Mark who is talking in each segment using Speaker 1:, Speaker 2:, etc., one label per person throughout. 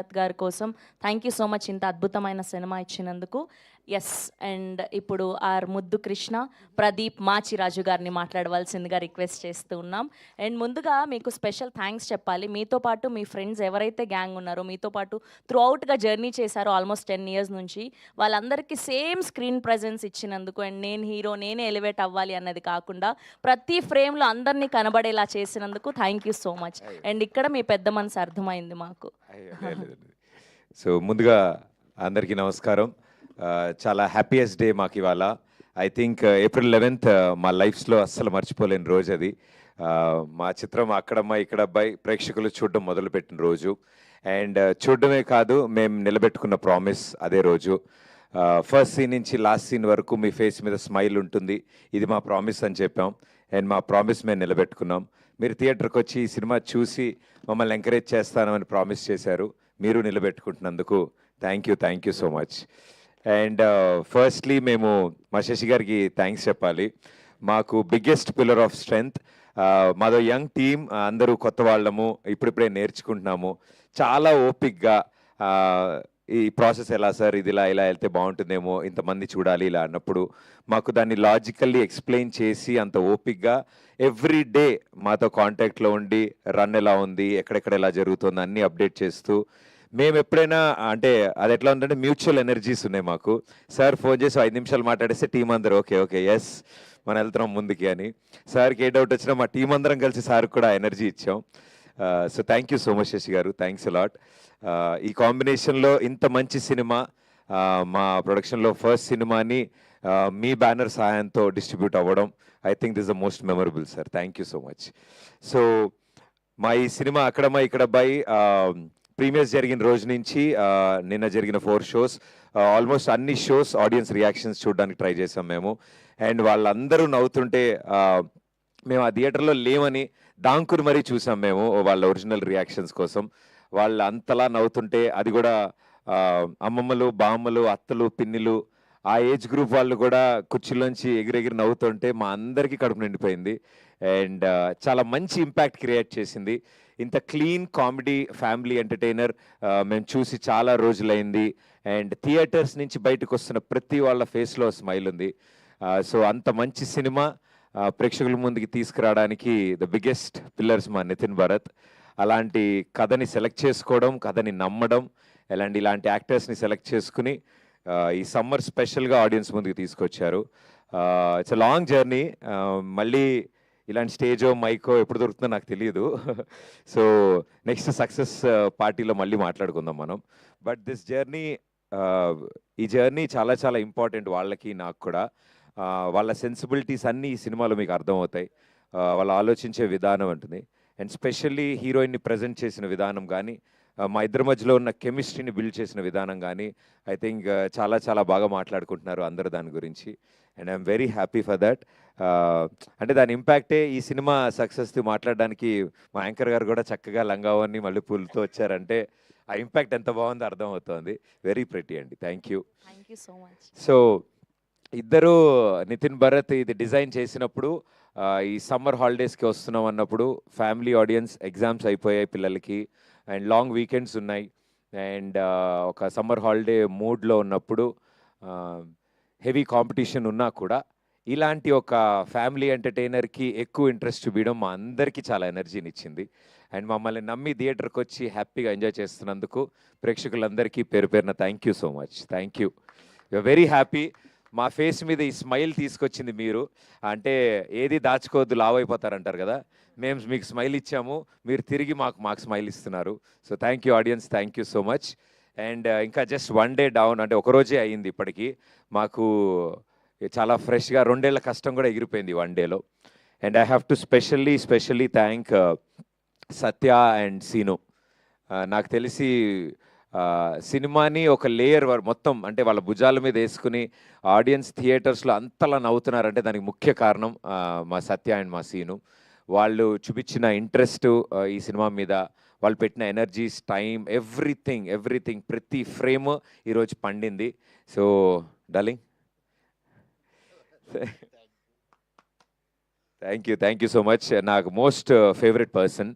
Speaker 1: గారి కోసం thank you so much ఇంత అద్భుతమైన సినిమా ఇచ్చినందుకు. ఎస్. అండ్ ఇప్పుడు ఆర్ ముద్దు కృష్ణ, ప్రదీప్ మాచిరాజు గారిని మాట్లాడవలసిందిగా రిక్వెస్ట్ చేస్తూ ఉన్నాం. అండ్ ముందుగా మీకు స్పెషల్ థ్యాంక్స్ చెప్పాలి. మీతో పాటు మీ ఫ్రెండ్స్ ఎవరైతే గ్యాంగ్ ఉన్నారో, మీతో పాటు త్రూ అవుట్గా జర్నీ చేశారో ఆల్మోస్ట్ 10 years నుంచి, వాళ్ళందరికీ సేమ్ స్క్రీన్ ప్రెజెన్స్ ఇచ్చినందుకు, అండ్ నేను హీరో నేనే ఎలివేట్ అవ్వాలి అన్నది కాకుండా ప్రతి ఫ్రేమ్లో అందరినీ కనబడేలా చేసినందుకు thank you so much. And ఇక్కడ మీ పెద్ద మనసు అర్థమైంది మాకు.
Speaker 2: సో ముందుగా అందరికీ నమస్కారం. చాలా హ్యాపీయెస్ట్ డే మాకు ఇవాళ. ఐ థింక్ April 11th మా లైఫ్స్లో అస్సలు మర్చిపోలేని రోజు అది. మా చిత్రం అక్కడమ్మ ఇక్కడ అబ్బాయి ప్రేక్షకులు చూడడం మొదలుపెట్టిన రోజు. అండ్ చూడడమే కాదు, మేము నిలబెట్టుకున్న ప్రామిస్ అదే రోజు. ఫస్ట్ సీన్ నుంచి లాస్ట్ సీన్ వరకు మీ ఫేస్ మీద స్మైల్ ఉంటుంది, ఇది మా ప్రామిస్ అని చెప్పాం. అండ్ మా ప్రామిస్ మేము నిలబెట్టుకున్నాం. మీరు థియేటర్కి వచ్చి ఈ సినిమా చూసి మమ్మల్ని ఎంకరేజ్ చేస్తానని ప్రామిస్ చేశారు. మీరు నిలబెట్టుకుంటున్నందుకు thank you so much. And firstly మేము మా శశి గారికి థ్యాంక్స్ చెప్పాలి. మాకు బిగ్గెస్ట్ పిల్లర్ ఆఫ్ స్ట్రెంగ్త్. మాదో యంగ్ టీమ్, అందరూ కొత్త వాళ్ళము, ఇప్పుడిప్పుడే నేర్చుకుంటున్నాము. చాలా ఓపిక్గా ఈ ప్రాసెస్ ఎలా సార్, ఇది ఇలా వెళ్తే బాగుంటుందేమో, ఇంతమంది చూడాలి ఇలా అన్నప్పుడు మాకు దాన్ని లాజికల్లీ ఎక్స్ప్లెయిన్ చేసి అంత ఓపిక్గా ఎవ్రీ డే మాతో కాంటాక్ట్లో ఉండి రన్ ఎలా ఉంది, ఎక్కడెక్కడ ఎలా జరుగుతుంది అన్నీ అప్డేట్ చేస్తూ, మేము ఎప్పుడైనా అంటే అది ఎట్లా ఉందంటే మ్యూచువల్ ఎనర్జీస్ ఉన్నాయి మాకు. సార్ ఫోన్ చేసి 5 నిమిషాలు మాట్లాడేస్తే టీం అందరూ ఓకే ఎస్ మనం వెళ్తున్నాం ముందుకి అని. సార్కి ఏ డౌట్ వచ్చినా మా టీం అందరం కలిసి సార్కి కూడా ఎనర్జీ ఇచ్చాం. So thank you so much Shashi గారు, థ్యాంక్స్ అలాట్. ఈ కాంబినేషన్లో ఇంత మంచి సినిమా, మా ప్రొడక్షన్లో ఫస్ట్ సినిమాని మీ బ్యానర్ సహాయంతో డిస్ట్రిబ్యూట్ అవ్వడం, I think this the most memorable sir. Thank you so much. So మా ఈ సినిమా అక్కడమ్మ ఇక్కడ అబ్బాయి ప్రీమియర్స్ జరిగిన రోజు నుంచి నిన్న జరిగిన 4 shows, ఆల్మోస్ట్ అన్ని షోస్ ఆడియన్స్ రియాక్షన్స్ చూడడానికి ట్రై చేసాం మేము. అండ్ వాళ్ళందరూ నవ్వుతుంటే మేము ఆ థియేటర్లో లేమని దాంకుని మరీ చూసాం మేము వాళ్ళ ఒరిజినల్ రియాక్షన్స్ కోసం. వాళ్ళు అంతలా నవ్వుతుంటే, అది కూడా అమ్మమ్మలు, బామ్మలు, అత్తలు, పిన్నిలు, ఆ ఏజ్ గ్రూప్ వాళ్ళు కూడా కుర్చీలోంచి ఎగిరెగిరి నవ్వుతుంటే మా అందరికీ కడుపు నిండిపోయింది. అండ్ చాలా మంచి ఇంపాక్ట్ క్రియేట్ చేసింది. ఇంత క్లీన్ కామెడీ ఫ్యామిలీ ఎంటర్టైనర్ మేము చూసి చాలా రోజులైంది. అండ్ థియేటర్స్ నుంచి బయటకు వస్తున్న ప్రతి వాళ్ళ ఫేస్లో స్మైల్ ఉంది. సో అంత మంచి సినిమా ప్రేక్షకుల ముందుకి తీసుకురావడానికి ద బిగ్గెస్ట్ పిల్లర్స్ మా నితిన్ భరత్. అలాంటి కథని సెలెక్ట్ చేసుకోవడం, కథని నమ్మడం, ఇలాంటి యాక్టర్స్ని సెలెక్ట్ చేసుకుని ఈ సమ్మర్ స్పెషల్గా ఆడియన్స్ ముందుకు తీసుకొచ్చారు. It's a long journey. మళ్ళీ ఇలాంటి స్టేజో మైకో ఎప్పుడు దొరుకుతుందో నాకు తెలియదు. సో నెక్స్ట్ సక్సెస్ పార్టీలో మళ్ళీ మాట్లాడుకుందాం మనం. బట్ దిస్ జర్నీ, ఈ జర్నీ చాలా చాలా ఇంపార్టెంట్ వాళ్ళకి, నాకు కూడా. వాళ్ళ సెన్సిబిలిటీస్ అన్నీ ఈ సినిమాలో మీకు అర్థమవుతాయి. వాళ్ళు ఆలోచించే విధానం ఉంటుంది. అండ్ స్పెషల్లీ హీరోయిన్ని ప్రజెంట్ చేసిన విధానం కానీ, మా ఇద్దరి మధ్యలో ఉన్న కెమిస్ట్రీని బిల్డ్ చేసిన విధానం కానీ, ఐ థింక్ చాలా చాలా బాగా మాట్లాడుకుంటున్నారు అందరూ దాని గురించి. And I'm very happy for that. అంటే దాని ఇంపాక్టే ఈ సినిమా సక్సెస్ది మాట్లాడడానికి మా యాంకర్ గారు కూడా చక్కగా లంగావని మల్లెపూలతో వచ్చారంటే ఆ ఇంపాక్ట్ ఎంత బాగుందో అర్థమవుతోంది. వెరీ ప్రెటీ అండి. Thank you
Speaker 1: so much.
Speaker 2: So ఇద్దరు నితిన్ భరత్ ఇది డిజైన్ చేసినప్పుడు ఈ సమ్మర్ హాలిడేస్కి వస్తున్నాం అన్నప్పుడు ఫ్యామిలీ ఆడియన్స్, ఎగ్జామ్స్ అయిపోయాయి పిల్లలకి, అండ్ లాంగ్ వీకెండ్స్ ఉన్నాయి. అండ్ ఒక సమ్మర్ హాలిడే మూడ్లో ఉన్నప్పుడు హెవీ కాంపిటీషన్ ఉన్నా కూడా ఇలాంటి ఒక ఫ్యామిలీ ఎంటర్టైనర్కి ఎక్కువ ఇంట్రెస్ట్ చూపించడం మా అందరికీ చాలా ఎనర్జీని ఇచ్చింది. అండ్ మమ్మల్ని నమ్మి థియేటర్కి వచ్చి హ్యాపీగా ఎంజాయ్ చేస్తున్నందుకు ప్రేక్షకులందరికీ పేరు పేరున thank you so much. Thank you. You're very happy. మా ఫేస్ మీద ఈ స్మైల్ తీసుకొచ్చింది మీరు. అంటే ఏది దాచుకోవద్దు, లావ్ అయిపోతారంటారు కదా, మేము మీకు స్మైల్ ఇచ్చాము, మీరు తిరిగి మాకు స్మైల్ ఇస్తున్నారు. So thank you audience, thank you so much. And ఇంకా జస్ట్ 1 day డౌన్, అంటే ఒకరోజే అయ్యింది ఇప్పటికీ. మాకు చాలా ఫ్రెష్గా 2 ఏళ్ల కష్టం కూడా ఎగిరిపోయింది 1 dayలో. And I have to specially thank Satya and Seenu. నాకు తెలిసి సినిమాని ఒక లేయర్ మొత్తం అంటే వాళ్ళ భుజాల మీద వేసుకుని ఆడియన్స్ థియేటర్స్లో అంతలా నవ్వుతున్నారంటే దానికి ముఖ్య కారణం మా సత్య అండ్ మా సీను. వాళ్ళు చూపించిన ఇంట్రెస్ట్ ఈ సినిమా మీద, వాళ్ళు పెట్టిన ఎనర్జీస్, టైం, ఎవ్రీథింగ్ ప్రతి ఫ్రేమ్ ఈరోజు పండింది. So darling thank you so much. నాకు మోస్ట్ ఫేవరెట్ పర్సన్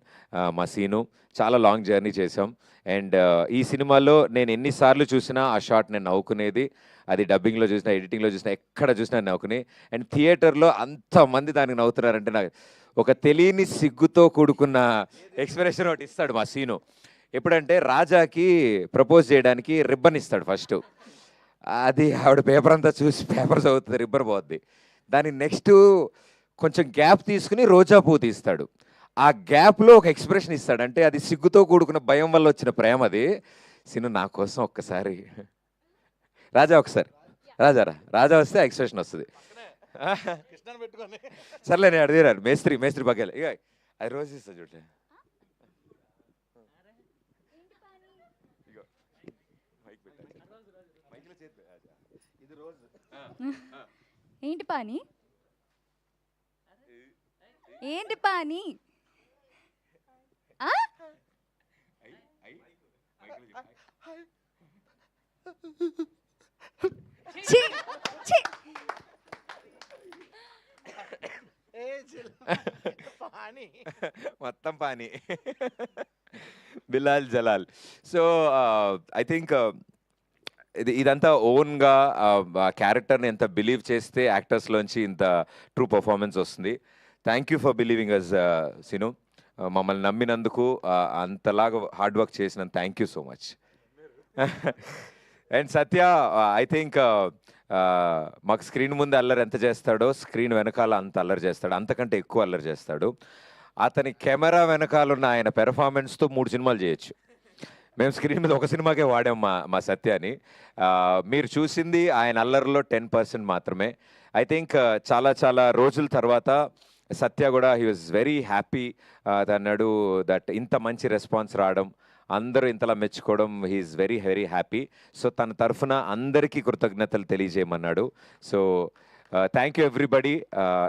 Speaker 2: మా సీను. చాలా లాంగ్ జర్నీ చేసాం. అండ్ ఈ సినిమాలో నేను ఎన్నిసార్లు చూసినా ఆ షాట్ నేను నవ్వుకునేది. అది డబ్బింగ్లో చూసినా, ఎడిటింగ్లో చూసినా, ఎక్కడ చూసినా నవ్వుకుని. అండ్ థియేటర్లో అంతమంది దానికి నవ్వుతున్నారంటే నాకు ఒక తెలియని సిగ్గుతో కూడుకున్న ఎక్స్ప్రెషన్ ఒకటి ఇస్తాడు మా సీను. ఎప్పుడంటే రాజాకి ప్రపోజ్ చేయడానికి రిబ్బన్ ఇస్తాడు ఫస్ట్. అది ఆవిడ పేపర్ అంతా చూసి పేపర్ చదువుతుంది, రిబ్బన్ పోద్ది. దాని నెక్స్ట్ కొంచెం గ్యాప్ తీసుకుని రోజా పువ్వు తీస్తాడు. ఆ గ్యాప్లో ఒక ఎక్స్ప్రెషన్ ఇస్తాడు. అంటే అది సిగ్గుతో కూడుకున్న భయం వల్ల వచ్చిన ప్రేమ అది. సీను నా కోసం ఒక్కసారి రాజా ఒకసారి రాజా వస్తే ఎక్స్ప్రెషన్ వస్తుంది. సర్లే నేను అడిగారు మేస్త్రి పక్కలే ఇక అది రోజు ఇస్తా చూడండి.
Speaker 3: ఏంటి పాని ఏంటి పాని ఆ? ఛీ, ఛీ.
Speaker 2: మొత్తం పాని Bilal Jalal. So I think ఇదంతా ఓన్గా క్యారెక్టర్ని ఎంత బిలీవ్ చేస్తే యాక్టర్స్లోంచి ఇంత ట్రూ పర్ఫార్మెన్స్ వస్తుంది. Thank you for believing us Seenu. మమ్మల్ని నమ్మినందుకు, అంతలాగా హార్డ్ వర్క్ చేసినందుకు thank you so much. And Satya I think మాకు స్క్రీన్ ముందు అల్లరి ఎంత చేస్తాడో స్క్రీన్ వెనకాల అంత అల్లరి చేస్తాడు, అంతకంటే ఎక్కువ అల్లరి చేస్తాడు. అతని కెమెరా వెనకాల ఉన్న ఆయన పెర్ఫార్మెన్స్తో 3 సినిమాలు చేయొచ్చు. మేము స్క్రీన్ మీద ఒక సినిమాకే వాడాం మా సత్యాని. మీరు చూసింది ఆయన అల్లరిలో 10% మాత్రమే. ఐ థింక్ చాలా రోజుల తర్వాత సత్య కూడా హీ వాజ్ వెరీ హ్యాపీ. అన్నాడు దట్ ఇంత మంచి రెస్పాన్స్ రావడం, అందరూ ఇంతలా మెచ్చుకోవడం, హీఈస్ వెరీ హ్యాపీ. సో తన తరఫున అందరికీ కృతజ్ఞతలు తెలియజేయమన్నాడు. So thank you everybody.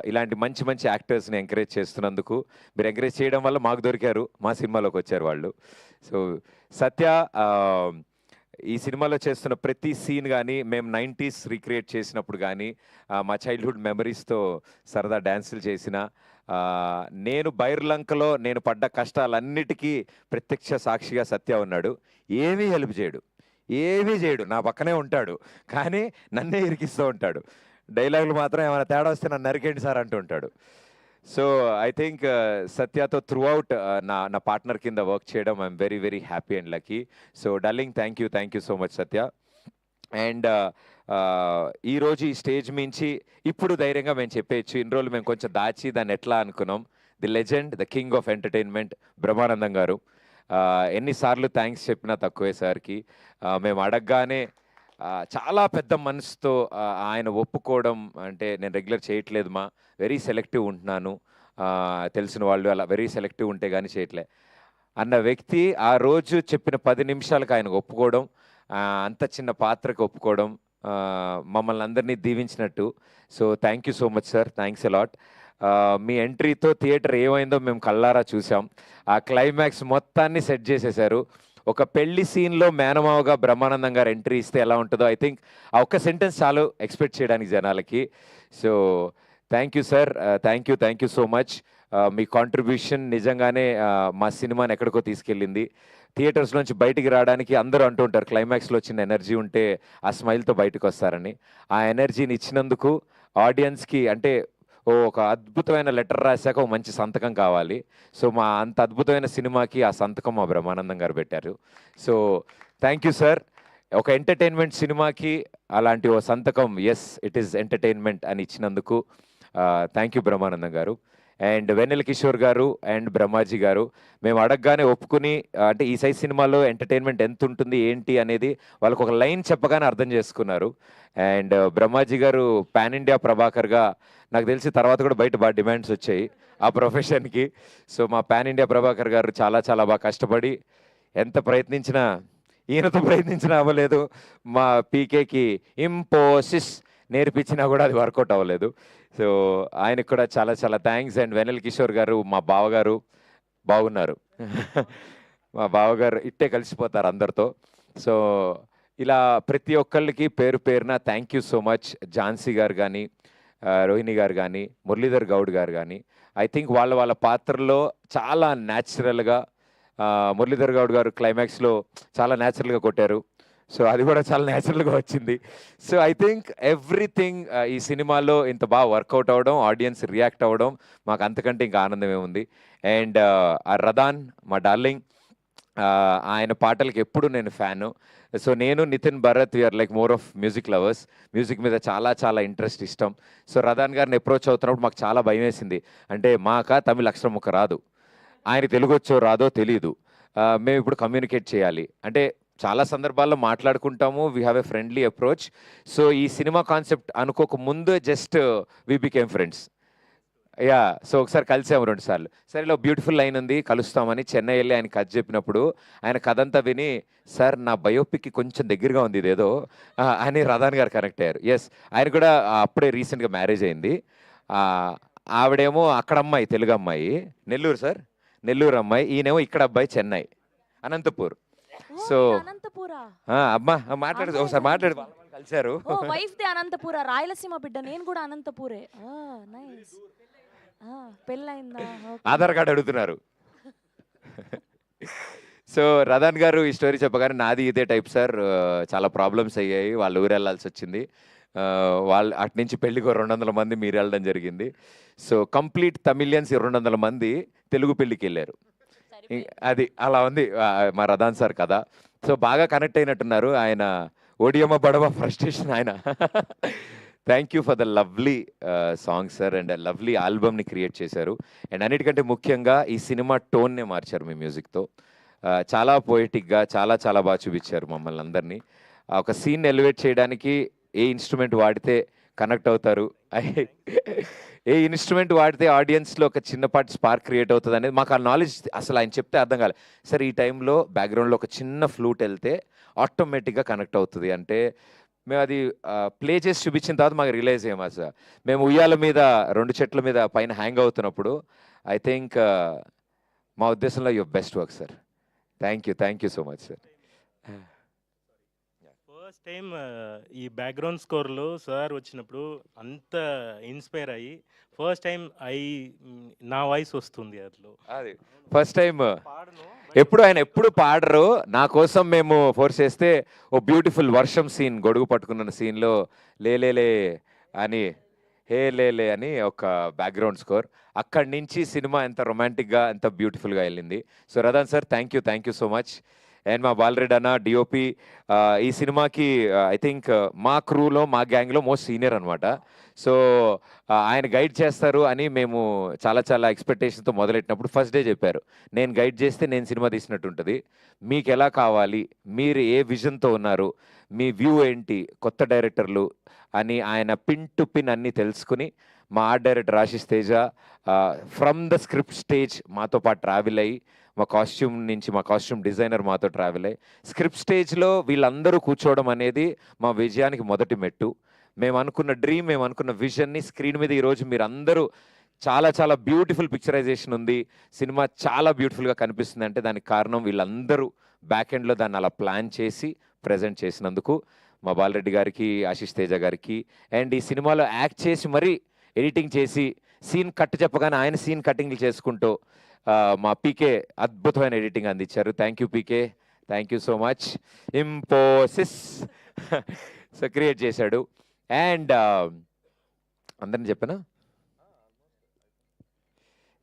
Speaker 2: ఇలాంటి మంచి యాక్టర్స్ని ఎంకరేజ్ చేస్తున్నందుకు. మీరు ఎంకరేజ్ చేయడం వల్ల మాకు దొరికారు, మా సినిమాలోకి వచ్చారు వాళ్ళు. సో సత్య ఈ సినిమాలో చేస్తున్న ప్రతి సీన్ కానీ, మేము 90s రీక్రియేట్ చేసినప్పుడు కానీ, మా చైల్డ్హుడ్ మెమరీస్తో సరదా డ్యాన్సులు చేసిన, నేను బైర్లంకలో నేను పడ్డ కష్టాలన్నిటికీ ప్రత్యక్ష సాక్షిగా సత్య ఉన్నాడు. ఏమీ హెల్ప్ చేయడు, నా పక్కనే ఉంటాడు, కానీ నన్నే ఇరికిస్తూ ఉంటాడు. డైలాగులు మాత్రం ఏమైనా తేడా వస్తే నన్ను నరికేండి సార్ అంటూ ఉంటాడు. సో ఐ థింక్ సత్యతో త్రూ అవుట్ నా పార్ట్నర్ కింద వర్క్ చేయడం I'm very happy and lucky. So darling thank you so much Satya. And ఈరోజు ఈ స్టేజ్ మించి ఇప్పుడు ధైర్యంగా మేము చెప్పేయచ్చు, ఇన్ని రోజులు మేము కొంచెం దాచి దాన్ని ఎట్లా అనుకున్నాం. The legend, the king of entertainment Brahmanandam గారు. ఎన్నిసార్లు థ్యాంక్స్ చెప్పినా తక్కువే సార్కి. మేము అడగగానే చాలా పెద్ద మనసుతో ఆయన ఒప్పుకోవడం, అంటే నేను రెగ్యులర్ చేయట్లేదు మా, వెరీ సెలెక్టివ్ ఉంటున్నాను, తెలిసిన వాళ్ళు అలా వెరీ సెలెక్టివ్ ఉంటే కానీ చేయట్లే అన్న వ్యక్తి ఆ రోజు చెప్పిన 10 నిమిషాలకు ఆయనకు ఒప్పుకోవడం, అంత చిన్న పాత్రకు ఒప్పుకోవడం మమ్మల్ని అందరినీ దీవించినట్టు. So thank you so much sir, thanks a lot. మీ ఎంట్రీతో థియేటర్ ఏమైందో మేము కళ్ళారా చూసాం. ఆ క్లైమాక్స్ మొత్తాన్ని సెట్ చేసేశారు. ఒక పెళ్లి సీన్లో మేనమావగా బ్రహ్మానందం గారు ఎంట్రీ ఇస్తే ఎలా ఉంటుందో ఐ థింక్ ఆ ఒక్క సెంటెన్స్ చాలు ఎక్స్పెక్ట్ చేయడానికి జనాలకి. So thank you sir, thank you so much. Me contribution నిజంగానే మా సినిమాని ఎక్కడికో తీసుకెళ్ళింది. థియేటర్స్ నుంచి బయటికి రావడానికి అందరూ అంటూ ఉంటారు క్లైమాక్స్లో వచ్చిన ఎనర్జీ ఉంటే ఆ స్మైల్తో బయటకు వస్తారని. ఆ ఎనర్జీని ఇచ్చినందుకు ఆడియన్స్కి, అంటే ఒక అద్భుతమైన లెటర్ రాశాక ఒక మంచి సంతకం కావాలి. సో మా అంత అద్భుతమైన సినిమాకి ఆ సంతకం మా బ్రహ్మానందం గారు పెట్టారు. So thank you sir. ఒక ఎంటర్టైన్మెంట్ సినిమాకి అలాంటి ఓ సంతకం, ఎస్ ఇట్ ఈస్ ఎంటర్టైన్మెంట్ అని ఇచ్చినందుకు థ్యాంక్ యూ బ్రహ్మానందం గారు. అండ్ వెన్నెల కిషోర్ గారు అండ్ బ్రహ్మాజీ గారు మేము అడగగానే ఒప్పుకుని, అంటే ఈ సైజ్ సినిమాలో ఎంటర్టైన్మెంట్ ఎంత ఉంటుంది ఏంటి అనేది వాళ్ళకు ఒక లైన్ చెప్పగానే అర్థం చేసుకున్నారు. అండ్ బ్రహ్మాజీ గారు పాన్ ఇండియా ప్రభాకర్గా నాకు తెలిసి తర్వాత కూడా బయట బాగా డిమాండ్స్ వచ్చాయి ఆ ప్రొఫెషన్కి. సో మా పాన్ ఇండియా ప్రభాకర్ గారు చాలా బాగా కష్టపడి ఎంత ప్రయత్నించినా, ఈయనతో ప్రయత్నించినా అవ్వలేదు. మా పీకేకి ఇంపోసిస్ నేర్పించినా కూడా అది వర్కౌట్ అవ్వలేదు. సో ఆయనకు కూడా చాలా థ్యాంక్స్. అండ్ వెన్నెల కిషోర్ గారు మా బావగారు బాగున్నారు. మా బావగారు ఇట్టే కలిసిపోతారు అందరితో. సో ఇలా ప్రతి ఒక్కళ్ళకి పేరున thank you so much. Jhansi గారు కానీ, రోహిణి గారు కానీ, మురళీధర్ గౌడ్ గారు కానీ, ఐ థింక్ వాళ్ళ వాళ్ళ పాత్రలో చాలా న్యాచురల్గా, మురళీధర్ గౌడ్ గారు క్లైమాక్స్లో చాలా న్యాచురల్గా కొట్టారు. సో అది కూడా చాలా న్యాచురల్గా వచ్చింది. సో ఐ థింక్ ఎవ్రీథింగ్ ఈ సినిమాలో ఇంత బాగా వర్కౌట్ అవ్వడం, ఆడియన్స్ రియాక్ట్ అవ్వడం, మాకు అంతకంటే ఇంకా ఆనందమే ఉంది. అండ్ ఆ రదాన్ మా డార్లింగ్, ఆయన పాటలకి ఎప్పుడు నేను ఫ్యాను. సో నేను Nitin Bharat we're like more of music lovers. Music మీద చాలా చాలా ఇంట్రెస్ట్, ఇష్టం. సో రదాన్ గారిని అప్రోచ్ అవుతున్నప్పుడు మాకు చాలా భయం వేసింది. అంటే మాక తమిళ అక్షరం ముక్క రాదు, ఆయన తెలుగు వచ్చో రాదో తెలియదు. మేము ఇప్పుడు కమ్యూనికేట్ చేయాలి అంటే చాలా సందర్భాల్లో మాట్లాడుకుంటాము, we have a friendly approach. So ఈ సినిమా కాన్సెప్ట్ అనుకోక ముందు just we became friends. Yeah, so ఒకసారి కలిసాము 2 సార్లు. సరే ఇలా బ్యూటిఫుల్ లైన్ ఉంది, కలుస్తామని చెన్నై వెళ్ళి ఆయన కథ చెప్పినప్పుడు ఆయన కథ అంతా విని, సార్ నా బయోపిక్కి కొంచెం దగ్గరగా ఉంది ఇదేదో అని రదాన్ గారు కనెక్ట్ అయ్యారు. ఎస్, ఆయన కూడా అప్పుడే రీసెంట్గా మ్యారేజ్ అయింది. ఆవిడేమో అక్కడ అమ్మాయి, తెలుగు అమ్మాయి, నెల్లూరు సార్, నెల్లూరు అమ్మాయి. ఈయనేమో ఇక్కడ అబ్బాయి, చెన్నై, అనంతపూర్. సో
Speaker 1: అనంతపురా.
Speaker 2: అమ్మా మాట్లాడు, ఒకసారి మాట్లాడు. వాళ్ళు కలిశారు.
Speaker 1: ఓ వైఫ్ దే అనంతపుర, రాయలసీమ బిడ్డ. నేను కూడా అనంతపురే. నైస్. పెళ్ళైందా?
Speaker 2: ఆధార్ కార్డు అడుగుతున్నారు. సో రదాన్ గారు ఈ స్టోరీ చెప్పగానే నాది ఇదే టైప్ సార్, చాలా ప్రాబ్లమ్స్ అయ్యాయి, వాళ్ళు ఊరు వెళ్ళాల్సి వచ్చింది. వాళ్ళు అటు నుంచి పెళ్ళికి 200 మంది మీరు వెళ్ళడం జరిగింది. సో కంప్లీట్ తమిళియన్స్ 200 మంది తెలుగు పెళ్ళికి వెళ్ళారు. అది అలా ఉంది మా రదాన్ సార్ కదా. సో బాగా కనెక్ట్ అయినట్టున్నారు ఆయన. ఓడియమ్మ బడవ ఫ్రస్ట్రేషన్ ఆయన. Thank you for the lovely song sir, and lovely ఆల్బమ్ని క్రియేట్ చేశారు. అండ్ అన్నిటికంటే ముఖ్యంగా ఈ సినిమా టోన్నే మార్చారు మీ మ్యూజిక్తో. చాలా పోయిటిక్గా, చాలా చాలా బాగా చూపించారు మమ్మల్ని అందరినీ. ఒక సీన్ ఎలివేట్ చేయడానికి ఏ ఇన్స్ట్రుమెంట్ వాడితే కనెక్ట్ అవుతారు, ఏ ఇన్స్ట్రుమెంట్ వాడితే ఆడియన్స్లో ఒక చిన్నపాటి స్పార్క్ క్రియేట్ అవుతుంది అనేది మాకు ఆ నాలెడ్జ్ అసలు ఆయన చెప్తే అర్థం కాలేదు. సార్ ఈ టైంలో బ్యాక్గ్రౌండ్లో ఒక చిన్న ఫ్లూట్ వెళ్తే ఆటోమేటిక్గా కనెక్ట్ అవుతుంది అంటే, మేము అది ప్లే చేసి చూపించిన తర్వాత మాకు రియలైజ్ అయ్యామా సార్. మేము ఉయ్యాల మీద 2 చెట్ల మీద పైన హ్యాంగ్ అవుతున్నప్పుడు ఐ థింక్ మా ఉద్దేశంలో your best work sir. Thank you so much sir.
Speaker 4: First time ఈ బ్యాక్గ్రౌండ్ స్కోర్లో సార్ వచ్చినప్పుడు అంత ఇన్స్పైర్ అయ్యి ఫస్ట్ టైం నా వాయిస్ వస్తుంది అందులో.
Speaker 2: అది ఫస్ట్ టైం. ఎప్పుడు పాడరు, నా కోసం మేము ఫోర్స్ చేస్తే ఓ బ్యూటిఫుల్ వర్షం సీన్, గొడుగు పట్టుకున్న సీన్లో లేలే అని, హే లేలే అని ఒక బ్యాక్గ్రౌండ్ స్కోర్. అక్కడి నుంచి సినిమా ఎంత రొమాంటిక్గా, ఎంత బ్యూటిఫుల్గా వెళ్ళింది. So Radhan sir thank you so much. And మా బాలరెడ్డి అన్న డిఓపి ఈ సినిమాకి ఐ థింక్ మా క్రూలో, మా గ్యాంగ్లో మోస్ట్ సీనియర్ అనమాట. సో ఆయన గైడ్ చేస్తారు అని మేము చాలా చాలా ఎక్స్పెక్టేషన్తో మొదలెట్టినప్పుడు ఫస్ట్ డే చెప్పారు, నేను గైడ్ చేస్తే నేను సినిమా తీసినట్టు ఉంటుంది, మీకు ఎలా కావాలి, మీరు ఏ విజన్తో ఉన్నారు, మీ వ్యూ ఏంటి, కొత్త డైరెక్టర్లు అని ఆయన పిన్ టు పిన్ అన్నీ తెలుసుకుని మా art director Ashish Teja from the script stage మాతో పాటు ట్రావెల్ అయ్యి, మా కాస్ట్యూమ్ డిజైనర్ మాతో ట్రావెల్ అయ్యి స్క్రిప్ట్ స్టేజ్లో వీళ్ళందరూ కూర్చోవడం అనేది మా విజయానికి మొదటి మెట్టు. మేము అనుకున్న డ్రీమ్, మేము అనుకున్న విజన్ని స్క్రీన్ మీద ఈరోజు మీరు అందరూ చాలా చాలా బ్యూటిఫుల్ పిక్చరైజేషన్ ఉంది, సినిమా చాలా బ్యూటిఫుల్గా కనిపిస్తుంది అంటే దానికి కారణం వీళ్ళందరూ బ్యాక్ ఎండ్లో దాన్ని అలా ప్లాన్ చేసి ప్రజెంట్ చేసినందుకు మా బాలరెడ్డి గారికి, ఆశిష్ తేజ గారికి. అండ్ ఈ సినిమాలో యాక్ట్ చేసి మరీ ఎడిటింగ్ చేసి సీన్ కట్ చెప్పగానే ఆయన సీన్ కటింగ్లు చేసుకుంటూ మా పీకే అద్భుతమైన ఎడిటింగ్ అందించారు. Thank you PK, thank you so much. ఇంపోసిస్ so create చేశాడు. అండ్ అందరిని చెప్పనా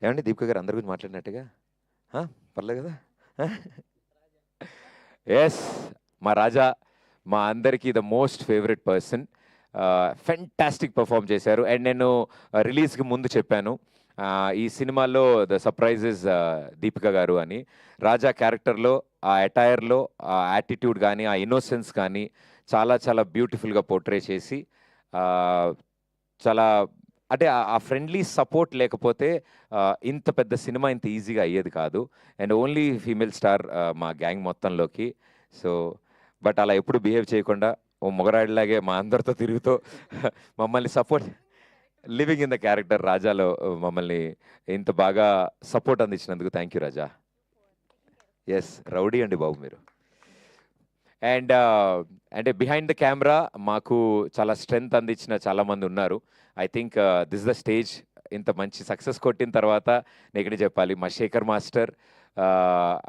Speaker 2: ఏమండి, దీపిక గారు అందరి గురించి మాట్లాడినట్టుగా పర్లేదు కదా. ఎస్, మా రాజా మా అందరికీ the most favourite person, fantastic perform చేశారు. అండ్ నేను రిలీజ్కి ముందు చెప్పాను ఈ సినిమాలో ద సర్ప్రైజెస్ దీపిక గారు అని. రాజా క్యారెక్టర్లో ఆ అటైర్లో ఆ యాటిట్యూడ్ కానీ, ఆ ఇన్నోసెన్స్ కానీ చాలా చాలా బ్యూటిఫుల్గా పోర్ట్రే చేసి చాలా అంటే ఆ ఫ్రెండ్లీ సపోర్ట్ లేకపోతే ఇంత పెద్ద సినిమా ఇంత ఈజీగా అయ్యేది కాదు. అండ్ ఓన్లీ ఫీమేల్ స్టార్ మా గ్యాంగ్ మొత్తంలోకి. సో బట్ అలా ఎప్పుడు బిహేవ్ చేయకుండా ఓ మొగరాడిలాగే మా అందరితో తిరుగుతూ మమ్మల్ని support, living in the character రాజాలో మమ్మల్ని ఇంత బాగా సపోర్ట్ అందించినందుకు thank you Raja. Yes, rowdy అండి బాబు మీరు. అండ్ అంటే బిహైండ్ ద కెమెరా మాకు చాలా స్ట్రెంగ్త్ అందించిన చాలామంది ఉన్నారు. I think this the stage. ఇంత మంచి సక్సెస్ కొట్టిన తర్వాత నెగటి చెప్పాలి మా శేఖర్ మాస్టర్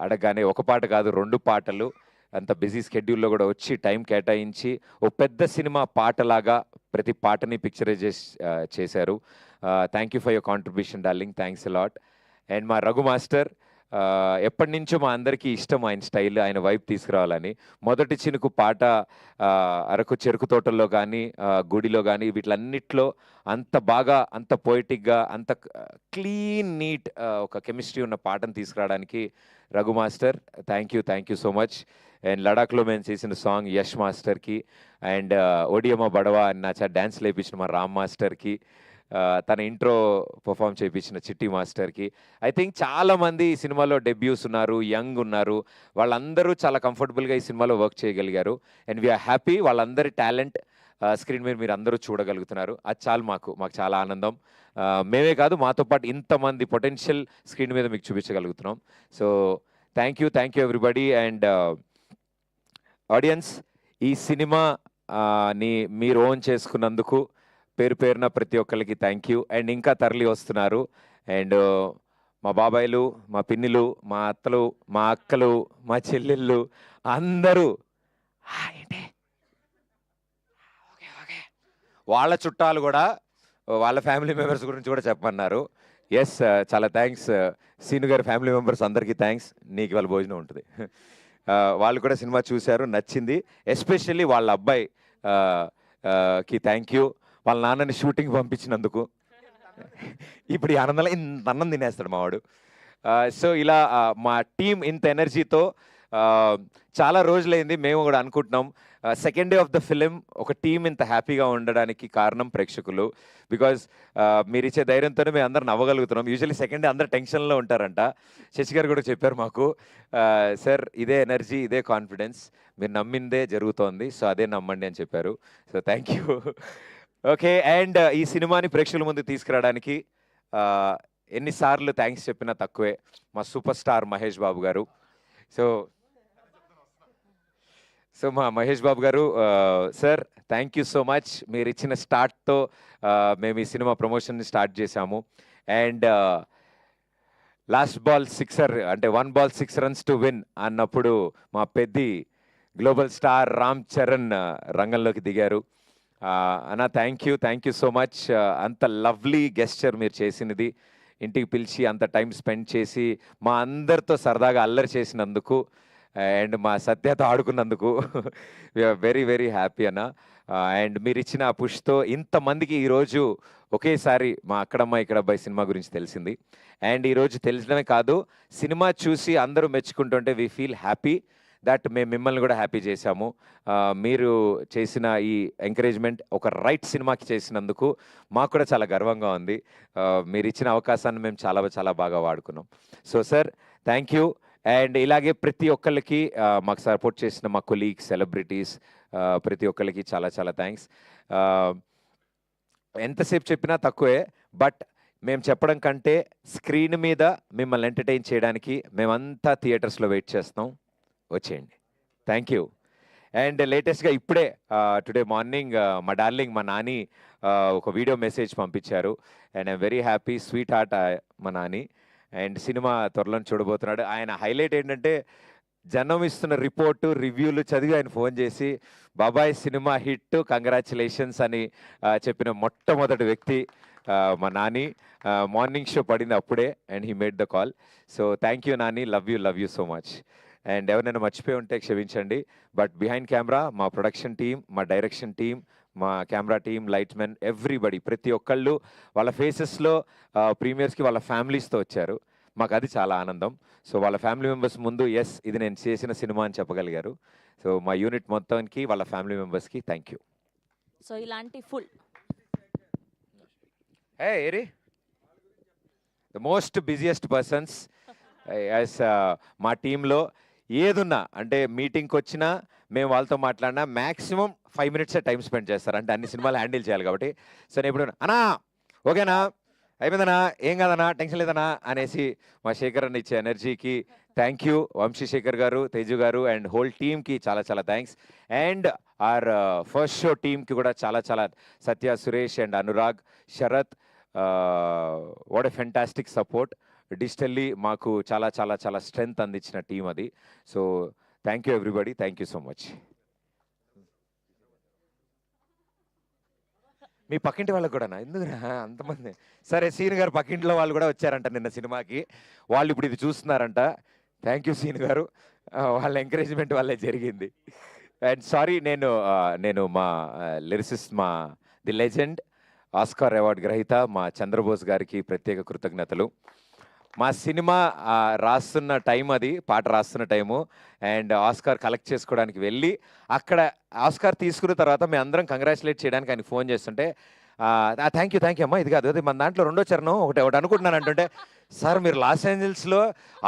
Speaker 2: అడగగానే ఒక పాట కాదు 2 పాటలు అంత బిజీ స్కెడ్యూల్లో కూడా వచ్చి టైం కేటాయించి ఓ పెద్ద సినిమా పాటలాగా ప్రతి పాటని పిక్చరైజ్ చేశారు. Thank you for your contribution darling, thanks a lot. And మా రఘు మాస్టర్ ఎప్పటి నుంచో మా అందరికీ ఇష్టం ఆయన స్టైల్, ఆయన వైపు తీసుకురావాలని. మొదటి చినుకు పాట అరకు చెరుకు తోటల్లో కానీ గుడిలో కానీ వీటిలన్నిట్లో అంత బాగా అంత పోయిటిక్గా అంత క్లీన్ నీట్ ఒక కెమిస్ట్రీ ఉన్న పాటను తీసుకురావడానికి Raghu master thank you so much. And లడాఖ్లో మేము చేసిన సాంగ్ యష్ మాస్టర్కి, అండ్ ఓడియమ్మ బడవా అని నా డ్యాన్స్ లేపించిన మా రామ్ మాస్టర్కి, తన ఇంట్రో పర్ఫామ్ చేయించిన చిట్టి మాస్టర్కి. ఐ థింక్ చాలామంది ఈ సినిమాలో డెబ్యూస్ ఉన్నారు, యంగ్ ఉన్నారు, వాళ్ళందరూ చాలా కంఫర్టబుల్గా ఈ సినిమాలో వర్క్ చేయగలిగారు. అండ్ వీఆర్ హ్యాపీ వాళ్ళందరి టాలెంట్ స్క్రీన్ మీద మీరు అందరూ చూడగలుగుతున్నారు. అది చాలు మాకు చాలా ఆనందం. మేమే కాదు మాతో పాటు ఇంతమంది పొటెన్షియల్ స్క్రీన్ మీద మీకు చూపించగలుగుతున్నాం. So thank you everybody. And audience, ఈ సినిమా ని మీరు ఓన్ చేసుకున్నందుకు పేరున ప్రతి ఒక్కరికి థ్యాంక్ యూ. అండ్ ఇంకా తరలి వస్తున్నారు. అండ్ మా బాబాయిలు, మా పిన్నిలు, మా అత్తలు, మా అక్కలు, మా చెల్లెళ్ళు అందరూ ఏంటి వాళ్ళ చుట్టాలు కూడా వాళ్ళ ఫ్యామిలీ మెంబర్స్ గురించి కూడా చెప్పమన్నారు. ఎస్, చాలా థ్యాంక్స్ సీను గారి ఫ్యామిలీ మెంబర్స్ అందరికీ థ్యాంక్స్. నీకు వాళ్ళ భోజనం ఉంటుంది. వాళ్ళు కూడా సినిమా చూశారు, నచ్చింది. ఎస్పెషల్లీ వాళ్ళ అబ్బాయి కి థ్యాంక్ యూ, వాళ్ళ నాన్నని షూటింగ్ పంపించినందుకు. ఇప్పుడు ఈ ఆనందంలో ఇంత అన్నం తినేస్తాడు మావాడు. సో ఇలా మా టీం ఇంత ఎనర్జీతో చాలా రోజులైంది మేము కూడా అనుకుంటున్నాం. Second day of the film ఒక టీం ఇంత హ్యాపీగా ఉండడానికి కారణం ప్రేక్షకులు. బికాజ్ మీరు ఇచ్చే ధైర్యంతోనే మేము అందరం నవ్వగలుగుతున్నాం. యూజువల్లీ సెకండ్ డే అందరు టెన్షన్లో ఉంటారంట. శశి గారు కూడా చెప్పారు మాకు, సార్ ఇదే ఎనర్జీ, ఇదే కాన్ఫిడెన్స్, మీరు నమ్మిందే జరుగుతోంది, సో అదే నమ్మండి అని చెప్పారు. So thank you. Okay, and ఈ సినిమాని ప్రేక్షకుల ముందు తీసుకురావడానికి ఎన్నిసార్లు థ్యాంక్స్ చెప్పినా తక్కువే. మా సూపర్ స్టార్ మహేష్ బాబు గారు. సో మా మహేష్ బాబు గారు, sir thank you so much. మీరు ఇచ్చిన స్టార్ట్తో మేము ఈ సినిమా ప్రమోషన్ని స్టార్ట్ చేశాము. అండ్ లాస్ట్ బాల్ 6 అంటే 1 ball 6 runs టు విన్ అన్నప్పుడు మా పెద్ది గ్లోబల్ స్టార్ రామ్ చరణ్ రంగంలోకి దిగారు. అన్న థ్యాంక్ యూ సో మచ్. అంత లవ్లీ గెస్చర్ మీరు చేసినది, ఇంటికి పిలిచి అంత టైం స్పెండ్ చేసి మా అందరితో సరదాగా అల్లరి చేసినందుకు అండ్ మా సత్యతో ఆడుకున్నందుకు వీఆర్ వెరీ హ్యాపీ అన్న. అండ్ మీరు ఇచ్చిన పుష్తో ఇంతమందికి ఈరోజు ఒకేసారి మా అక్కడమ్మ ఇక్కడ అబ్బాయి సినిమా గురించి తెలిసింది. అండ్ ఈరోజు తెలిసడమే కాదు, సినిమా చూసి అందరూ మెచ్చుకుంటుంటే వీ ఫీల్ హ్యాపీ దట్ మేము మిమ్మల్ని కూడా హ్యాపీ చేశాము. మీరు చేసిన ఈ ఎంకరేజ్మెంట్ ఒక రైట్ సినిమాకి చేసినందుకు మాకు కూడా చాలా గర్వంగా ఉంది. మీరు ఇచ్చిన అవకాశాన్ని మేము చాలా బాగా వాడుకున్నాం. So sir thank you. And ఇలాగే ప్రతి ఒక్కళ్ళకి మాకు సపోర్ట్ చేసిన మా కొలీగ్స్, సెలబ్రిటీస్, ప్రతి ఒక్కళ్ళకి చాలా థ్యాంక్స్. ఎంతసేపు చెప్పినా తక్కువే, బట్ మేము చెప్పడం కంటే స్క్రీన్ మీద మిమ్మల్ని ఎంటర్టైన్ చేయడానికి మేమంతా థియేటర్స్లో వెయిట్ చేస్తాం, వచ్చేయండి. Thank you. అండ్ లేటెస్ట్గా ఇప్పుడే టుడే మార్నింగ్ మా డార్లింగ్ మా నాని ఒక వీడియో మెసేజ్ పంపించారు. And I'm very happy, sweet heart మా నాని. అండ్ సినిమా త్వరలో చూడబోతున్నాడు. ఆయన హైలైట్ ఏంటంటే జనం ఇస్తున్న రిపోర్టు, రివ్యూలు చదివి ఆయన ఫోన్ చేసి బాబాయ్ సినిమా హిట్, కంగ్రాచులేషన్స్ అని చెప్పిన మొట్టమొదటి వ్యక్తి మా నాని. మార్నింగ్ షో పడింది అప్పుడే and he made the call. So thank you Nani, love you so much. And ఎవరైనా మర్చిపోయి ఉంటే క్షమించండి. బట్ బిహైండ్ కెమెరా మా ప్రొడక్షన్ టీమ్, మా డైరెక్షన్ టీమ్, మా camera team, light men, everybody, ప్రతి ఒక్కళ్ళు వాళ్ళ ఫేసెస్లో ప్రీమియర్స్కి వాళ్ళ ఫ్యామిలీస్తో వచ్చారు. మాకు అది చాలా ఆనందం. సో వాళ్ళ ఫ్యామిలీ మెంబర్స్ ముందు ఎస్ ఇది నేను చేసిన సినిమా అని చెప్పగలిగారు. సో మా యూనిట్ మొత్తానికి వాళ్ళ ఫ్యామిలీ మెంబర్స్కి థ్యాంక్ యూ.
Speaker 1: సో ఇలాంటి full
Speaker 2: eri the most busiest persons as మా టీంలో ఏదున్నా అంటే మీటింగ్కి వచ్చినా మేము వాళ్ళతో మాట్లాడినా మ్యాక్సిమం 5 minutes టైం స్పెండ్ చేస్తారు. అంటే అన్ని సినిమాలు హ్యాండిల్ చేయాలి కాబట్టి. సో నేను ఇప్పుడు అన్నా ఓకేనా, అయిపోయిందనా, ఏం కాదన్నా, టెన్షన్ లేదనా అనేసి మా శేఖర్ అన్న ఇచ్చే ఎనర్జీకి థ్యాంక్ యూ వంశీశేఖర్ గారు, తేజు గారు అండ్ హోల్ టీమ్కి చాలా చాలా thanks. And our first show టీమ్కి కూడా చాలా చాలా Satya, Suresh and Anurag, Sarath, what a fantastic support. Digitally మాకు చాలా చాలా చాలా స్ట్రెంగ్త్ అందించిన టీం అది. So thank you everybody, thank you so much. మీ పక్కింటి వాళ్ళకి కూడా ఎందుకురా అంతమంది? సరే, సీన్ గారు పక్కింట్లో వాళ్ళు కూడా వచ్చారంట నిన్న సినిమాకి. వాళ్ళు ఇప్పుడు ఇది చూస్తున్నారంట. థ్యాంక్ యూ సీన్ గారు, వాళ్ళ ఎంకరేజ్మెంట్ వల్లే జరిగింది. అండ్ సారీ, నేను మా లిరిసిస్ట్, మా ది లెజెండ్ ఆస్కార్ అవార్డు గ్రహీత మా చంద్రబోస్ గారికి ప్రత్యేక కృతజ్ఞతలు. మా సినిమా రాస్తున్న టైం అది, పాట రాస్తున్న టైము, అండ్ ఆస్కార్ కలెక్ట్ చేసుకోవడానికి వెళ్ళి అక్కడ ఆస్కార్ తీసుకున్న తర్వాత మేము అందరం కంగ్రాచులేట్ చేయడానికి ఆయనకి ఫోన్ చేస్తుంటే, థ్యాంక్ యూ అమ్మా, ఇది కాదు అది మన దాంట్లో రెండో చరణం ఒకటి అనుకుంటున్నాను అంటుంటే, సార్ మీరు లాస్ ఏంజల్స్లో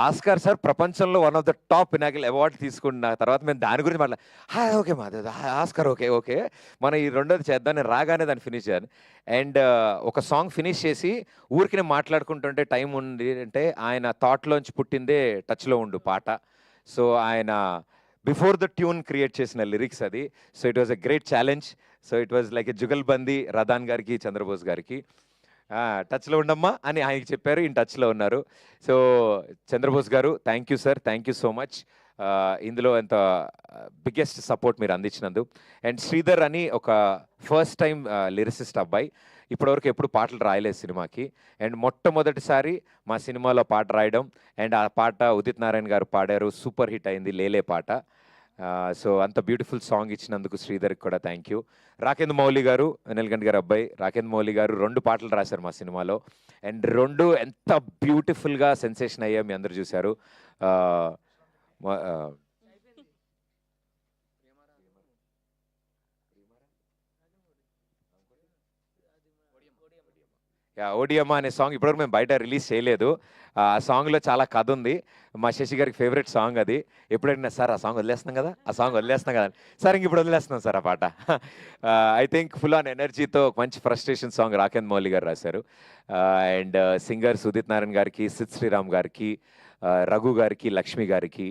Speaker 2: ఆస్కార్ సార్ ప్రపంచంలో one of the top Pinnacle award తీసుకున్న తర్వాత మేము దాని గురించి ఓకే మా ఆస్కార్ ఓకే మనం ఈ రెండోది చేద్దాం. నేను రాగానే దాన్ని ఫినిష్ చేయాలి. అండ్ ఒక సాంగ్ ఫినిష్ చేసి ఊరికి నేను మాట్లాడుకుంటుంటే టైం ఉంది అంటే, ఆయన థాట్లోంచి పుట్టిందే టచ్లో ఉండు పాట. సో ఆయన బిఫోర్ ద ట్యూన్ క్రియేట్ చేసిన లిరిక్స్ అది. So it was a great challenge. So it was like a jugalbandi Radhan గారికి, చంద్రబోస్ గారికి. టచ్లో ఉండమ్మా అని ఆయనకి చెప్పారు, ఈయన టచ్లో ఉన్నారు. సో చంద్రబోస్ గారు, thank you sir, thank you so much. ఇందులో ఎంత బిగ్గెస్ట్ సపోర్ట్ మీరు అందించినందు. అండ్ శ్రీధర్ అని ఒక ఫస్ట్ టైం లిరిసిస్ట్ అబ్బాయి, ఇప్పటివరకు ఎప్పుడు పాటలు రాయలేదు సినిమాకి. అండ్ మొట్టమొదటిసారి మా సినిమాలో పాట రాయడం, అండ్ ఆ పాట ఉదిత్ నారాయణ గారు పాడారు, సూపర్ హిట్ అయింది లేలే పాట. సో అంత బ్యూటిఫుల్ సాంగ్ ఇచ్చినందుకు శ్రీధర్కి కూడా థ్యాంక్ యూ. రాకేంద్ర మౌలి గారు, నెల్గండ్ గారు అబ్బాయి రాకేంద్ర మౌలి గారు 2 పాటలు రాశారు మా సినిమాలో. అండ్ 2 ఎంత బ్యూటిఫుల్గా సెన్సేషన్ అయ్యా మీ అందరు చూశారు. ఓడియమ్మ అనే సాంగ్ ఇప్పటివరకు మేము బయట రిలీజ్ చేయలేదు. ఆ సాంగ్లో చాలా కథ ఉంది. మా శశి గారికి ఫేవరెట్ సాంగ్ అది. ఎప్పుడైనా సార్ ఆ సాంగ్ వదిలేస్తున్నాం కదా, ఆ సాంగ్ వదిలేస్తున్నాం కదా, సార్ ఇంక ఇప్పుడు వదిలేస్తున్నాం సార్ ఆ పాట. ఐ థింక్ ఫుల్ ఆన్ ఎనర్జీతో మంచి ఫ్రస్ట్రేషన్ సాంగ్ రాకేంద్ర మౌలి గారు రాశారు. అండ్ సింగర్స్ ఉదిత్ నారాయణ గారికి, సిద్ శ్రీరామ్ గారికి, రఘు గారికి, లక్ష్మి గారికి.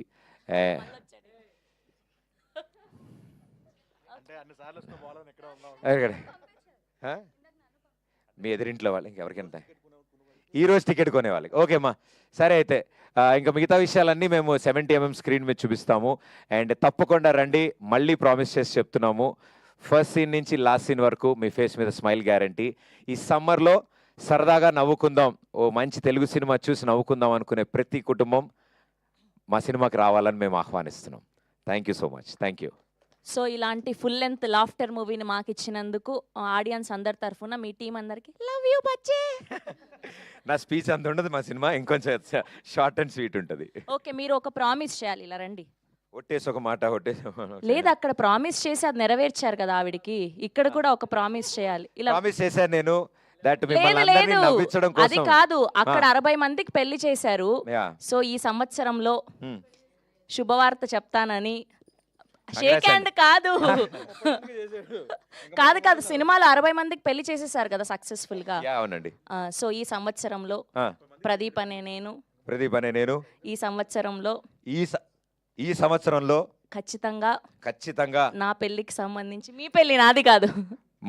Speaker 2: మీ ఎదురింట్లో వాళ్ళు ఇంకెవరికైనా ఈరోజు టికెట్ కొనే వాళ్ళకి ఓకేమ్మా. సరే అయితే ఇంకా మిగతా విషయాలన్నీ మేము 70mm స్క్రీన్ మీద చూపిస్తాము. అండ్ తప్పకుండా రండి, మళ్ళీ ప్రామిస్ చేసి చెప్తున్నాము, ఫస్ట్ సీన్ నుంచి లాస్ట్ సీన్ వరకు మీ ఫేస్ మీద స్మైల్ గ్యారంటీ. ఈ సమ్మర్లో సరదాగా నవ్వుకుందాం, ఓ మంచి తెలుగు సినిమా చూసి నవ్వుకుందాం అనుకునే ప్రతి కుటుంబం మా సినిమాకి రావాలని మేము ఆహ్వానిస్తున్నాం. Thank you so much, thank you.
Speaker 1: So ఇలాంటి ఫుల్ లెంత్ లాఫ్టర్ మూవీని మాకు ఇచ్చినందుకు ఆడియన్స్ అందరి తరఫున మీ టీం అందరికి లవ్ యూ బచ్చే.
Speaker 2: నా స్పీచ్ అంత ఉండదు మా సినిమా, ఇంకొంచెం షార్ట్ అండ్ స్వీట్ ఉంటుంది.
Speaker 1: ఓకే, మీరు ఒక ప్రామిస్ చేయాలి, ఇలా రండి.
Speaker 2: ఒట్టేసి ఒక మాట, ఒట్టేసి
Speaker 1: లేదు, అక్కడ ప్రామిస్ చేసి అది నెరవేర్చారు కదా ఆవిడికి, ఇక్కడ కూడా ఒక ప్రామిస్ చేయాలి. ఇలా
Speaker 2: ప్రామిస్ చేశాను నేను, దట్
Speaker 1: లేదు
Speaker 2: మిమ్మల్ని అందరినీ
Speaker 1: లేదు
Speaker 2: నవ్వించడం
Speaker 1: అది
Speaker 2: కోసం.
Speaker 1: కాదు, అక్కడ 60 మందికి పెళ్లి చేశారు.
Speaker 2: Yeah.
Speaker 1: సో ఈ సంవత్సరంలో శుభవార్త చెప్తానని.
Speaker 2: Congrats
Speaker 1: షేక్ హ్యాండ్
Speaker 2: అండి.
Speaker 1: కాదు కాదు కాదు, సినిమాలో 60 మందికి పెళ్లి చేసేసారు కదా సక్సెస్ఫుల్ గా.
Speaker 2: యా అవునండి.
Speaker 1: సో ఈ సంవత్సరంలో ప్రదీప్ అనే నేను,
Speaker 2: ప్రదీప్ అనే నేను
Speaker 1: ఈ సంవత్సరంలో
Speaker 2: ఈ సంవత్సరంలో ఖచ్చితంగా
Speaker 1: నా పెళ్లికి సంబంధించి, మీ పెళ్లి నాది కాదు,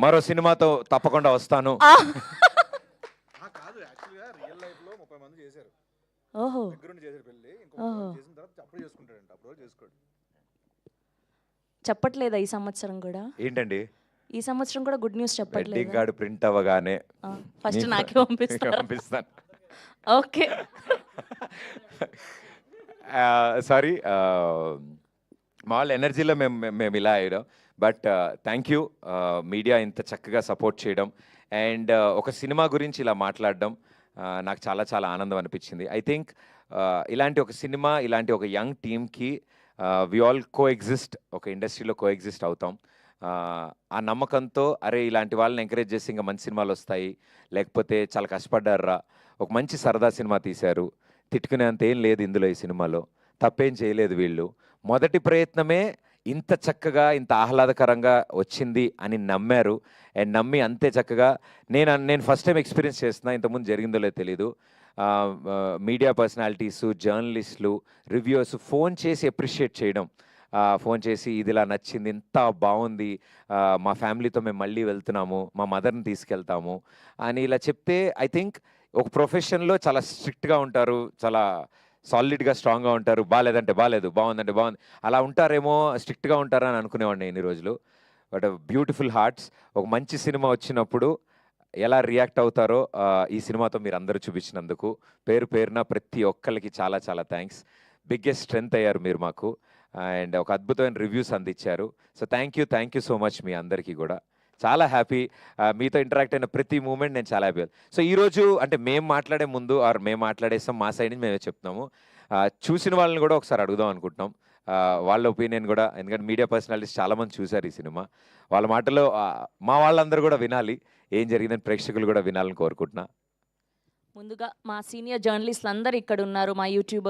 Speaker 2: మరో సినిమాతో తప్పకుండా వస్తాను.
Speaker 1: ఓహో చెప్పట్లేదా ఈ సంవత్సరం కూడా?
Speaker 2: ఏంటండి
Speaker 1: ఈ సంవత్సరం కూడా గుడ్ న్యూస్
Speaker 2: వెడ్డింగ్
Speaker 1: చెప్పట్లేదు.
Speaker 2: కార్డు ప్రింట్ అవ్వగానే
Speaker 1: ఫస్ట్
Speaker 2: మీకు
Speaker 1: నాకే పంపిస్తాను. ఓకే,
Speaker 2: సారీ మా వాళ్ళ ఎనర్జీలో మేము ఇలా అయ్యాం. బట్ థ్యాంక్ యూ మీడియా ఇంత చక్కగా సపోర్ట్ చేయడం అండ్ ఒక సినిమా గురించి ఇలా మాట్లాడడం నాకు చాలా చాలా ఆనందం అనిపించింది. ఐ థింక్ ఇలాంటి ఒక సినిమా, ఇలాంటి ఒక యంగ్ టీమ్కి వి ఆల్ కో ఎగ్జిస్ట్, ఒక ఇండస్ట్రీలో కో ఎగ్జిస్ట్ అవుతాం. ఆ నమ్మకంతో అరే ఇలాంటి వాళ్ళని ఎంకరేజ్ చేసి ఇంకా మంచి సినిమాలు వస్తాయి, లేకపోతే చాలా కష్టపడ్డారా, ఒక మంచి సరదా సినిమా తీశారు, తిట్టుకునేంత ఏం లేదు ఇందులో, ఈ సినిమాలో తప్పేం చేయలేదు వీళ్ళు, మొదటి ప్రయత్నమే ఇంత చక్కగా ఇంత ఆహ్లాదకరంగా వచ్చింది అని నమ్మారు. అండ్ నమ్మి అంతే చక్కగా నేను ఫస్ట్ టైం ఎక్స్పీరియన్స్ చేస్తున్నా, ఇంతకుముందు జరిగిందో లేదో తెలీదు. మీడియా పర్సనాలిటీసు, జర్నలిస్టులు, రివ్యూవర్స్ ఫోన్ చేసి అప్రిషియేట్ చేయడం. ఫోన్ చేసి ఇది ఇలా నచ్చింది, ఇంత బాగుంది, మా ఫ్యామిలీతో మేము మళ్ళీ వెళ్తున్నాము, మా మదర్ని తీసుకెళ్తాము అని ఇలా చెప్తే ఐ థింక్ ఒక ప్రొఫెషన్లో చాలా స్ట్రిక్ట్గా ఉంటారు, చాలా సాలిడ్గా స్ట్రాంగ్గా ఉంటారు. బాగాలేదంటే బాగాలేదు, బాగుందంటే బాగుంది, అలా ఉంటారేమో, స్ట్రిక్ట్గా ఉంటారని అనుకునేవాడిని ఇన్ని రోజులు. But beautiful hearts. ఒక మంచి సినిమా వచ్చినప్పుడు ఎలా రియాక్ట్ అవుతారో ఈ సినిమాతో మీరు అందరూ చూపించినందుకు పేరు పేరున ప్రతి ఒక్కరికి చాలా చాలా థ్యాంక్స్. బిగ్గెస్ట్ స్ట్రెంగ్త్ అయ్యారు మీరు మాకు, అండ్ ఒక అద్భుతమైన రివ్యూస్ అందించారు. So thank you so much మీ అందరికీ కూడా. చాలా హ్యాపీ మీతో ఇంటరాక్ట్ అయిన ప్రతి మూమెంట్ నేను చాలా హ్యాపీ. సో ఈరోజు అంటే మేము మాట్లాడే ముందు మేము మాట్లాడేస్తాం, మా సైడ్ నుంచి మేమే చెప్తున్నాము. చూసిన వాళ్ళని కూడా ఒకసారి అడుగుదాం అనుకుంటున్నాం, వాళ్ళ ఒపీనియన్ కూడా. ఎందుకంటే మీడియా పర్సనాలిటీస్ చాలామంది చూశారు ఈ సినిమా. వాళ్ళ మాటలో మా వాళ్ళందరూ కూడా వినాలి, ఏం జరిగిందని ప్రేక్షకులు కూడా వినాలని కోరుకుంటున్నా.
Speaker 1: ముందుగా మా సీనియర్ జర్నలిస్టులు అందరూ ఇక్కడ ఉన్నారు, మా యూట్యూబర్